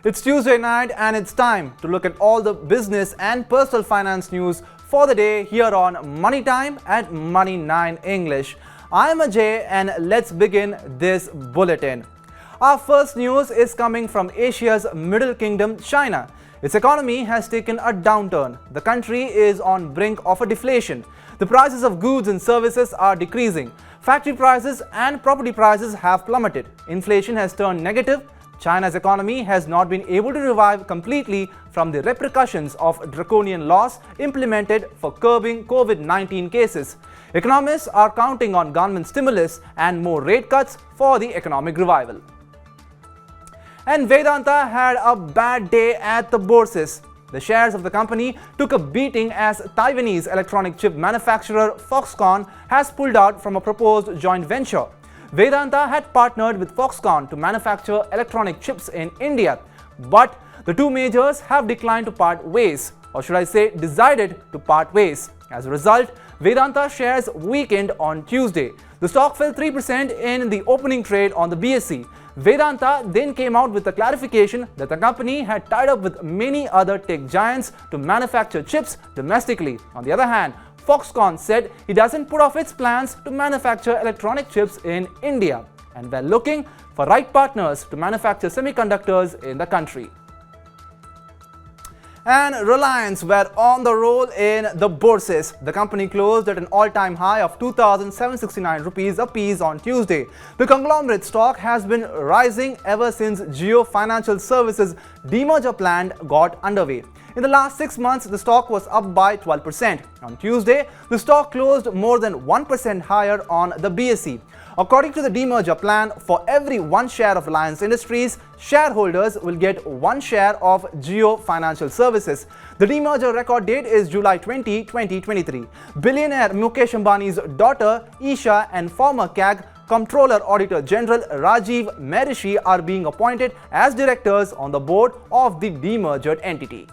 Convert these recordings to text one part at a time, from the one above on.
It's Tuesday night and it's time to look at all the business and personal finance news for the day here on Money Time at Money9 English. I'm Ajay and let's begin this bulletin. Our first news is coming from Asia's Middle Kingdom, China. Its economy has taken a downturn. The country is on brink of a deflation. The prices of goods and services are decreasing. Factory prices and property prices have plummeted. Inflation has turned negative. China's economy has not been able to revive completely from the repercussions of draconian laws implemented for curbing COVID-19 cases. Economists are counting on government stimulus and more rate cuts for the economic revival. And Vedanta had a bad day at the bourses. The shares of the company took a beating as Taiwanese electronic chip manufacturer Foxconn has pulled out from a proposed joint venture. Vedanta had partnered with Foxconn to manufacture electronic chips in India, but the two majors have declined to part ways, or should I say decided to part ways. As a result, Vedanta shares weakened on Tuesday. The stock fell 3% in the opening trade on the BSE. Vedanta then came out with a clarification that the company had tied up with many other tech giants to manufacture chips domestically. On the other hand, Foxconn said it doesn't put off its plans to manufacture electronic chips in India, and we're looking for right partners to manufacture semiconductors in the country. And Reliance were on the roll in the bourses. The company closed at an all-time high of 2,769 rupees a piece on Tuesday. The conglomerate stock has been rising ever since Jio Financial Services demerger plan got underway. In the last 6 months, the stock was up by 12%. On Tuesday, the stock closed more than 1% higher on the BSE. According to the demerger plan, for every 1 share of Reliance Industries, shareholders will get 1 share of Jio Financial Services. The demerger record date is July 20, 2023. Billionaire Mukesh Ambani's daughter, Isha, and former CAG Comptroller Auditor General Rajiv Mehrishi are being appointed as directors on the board of the demerged entity.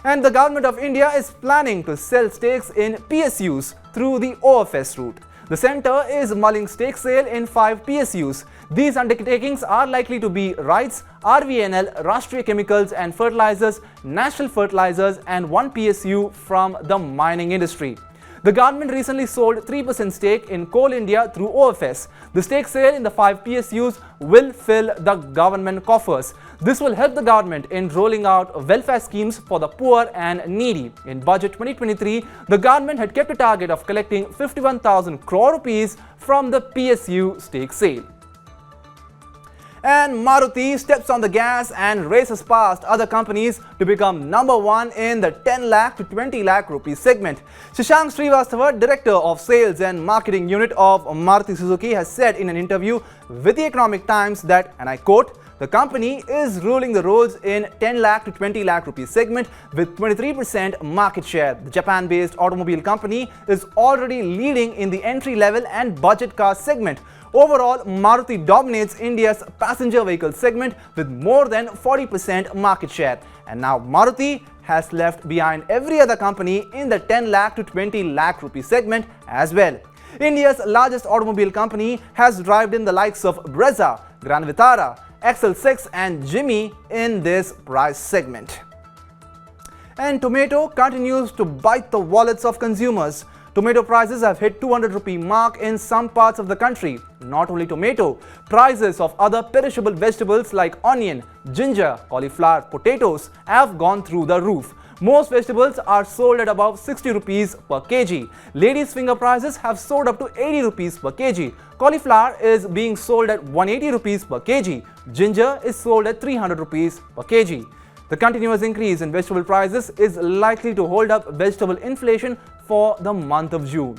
And the government of India is planning to sell stakes in PSUs through the OFS route. The centre is mulling stake sale in 5 PSUs. These undertakings are likely to be RITES, RVNL, Rashtriya Chemicals and Fertilizers, National Fertilizers and 1 PSU from the mining industry. The government recently sold 3% stake in Coal India through OFS. The stake sale in the 5 PSUs will fill the government coffers. This will help the government in rolling out welfare schemes for the poor and needy. In Budget 2023, the government had kept a target of collecting 51,000 crore rupees from the PSU stake sale. And Maruti steps on the gas and races past other companies to become number 1 in the 10 lakh to 20 lakh rupee segment. Shashank Srivastava, Director of Sales and Marketing Unit of Maruti Suzuki, has said in an interview with the Economic Times that, and I quote, "The company is ruling the roads in 10 lakh to 20 lakh rupee segment with 23% market share. The Japan-based automobile company is already leading in the entry-level and budget car segment. Overall, Maruti dominates India's passenger vehicle segment with more than 40% market share. And now Maruti has left behind every other company in the 10 lakh to 20 lakh rupee segment as well. India's largest automobile company has drived in the likes of Brezza, Grand Vitara, XL6 and Jimmy in this price segment. And tomato continues to bite the wallets of consumers. Tomato prices have hit 200 rupee mark in some parts of the country. Not only tomato, prices of other perishable vegetables like onion, ginger, cauliflower, potatoes have gone through the roof. Most vegetables are sold at above 60 rupees per kg. Ladies' finger prices have soared up to 80 rupees per kg. Cauliflower is being sold at 180 rupees per kg. Ginger is sold at 300 rupees per kg. The continuous increase in vegetable prices is likely to hold up vegetable inflation for the month of June.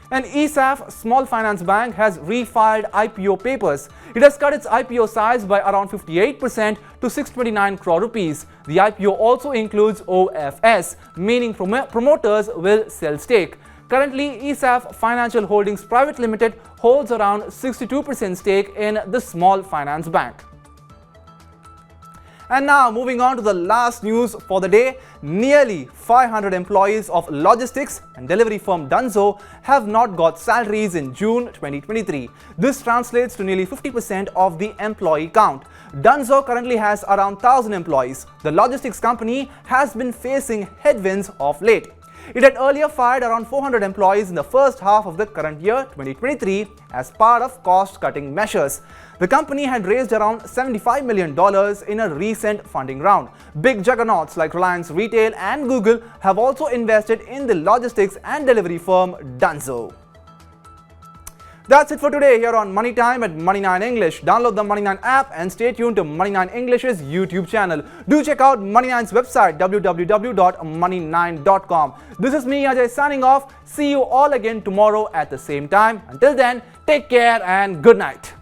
And ESAF Small Finance Bank has refiled IPO papers. It has cut its IPO size by around 58% to 629 crore rupees. The IPO also includes OFS, meaning promoters will sell stake. Currently, ESAF Financial Holdings Private Limited holds around 62% stake in the Small Finance Bank. And now moving on to the last news for the day, nearly 500 employees of logistics and delivery firm Dunzo have not got salaries in June 2023. This translates to nearly 50% of the employee count. Dunzo currently has around 1,000 employees. The logistics company has been facing headwinds of late. It had earlier fired around 400 employees in the first half of the current year 2023 as part of cost-cutting measures. The company had raised around $75 million in a recent funding round. Big juggernauts like Reliance Retail and Google have also invested in the logistics and delivery firm Dunzo. That's it for today here on Money Time at Money9 English. Download the Money9 app and stay tuned to Money9 English's YouTube channel. Do check out Money9's website www.money9.com. This is me Ajay signing off. See you all again tomorrow at the same time. Until then, take care and good night.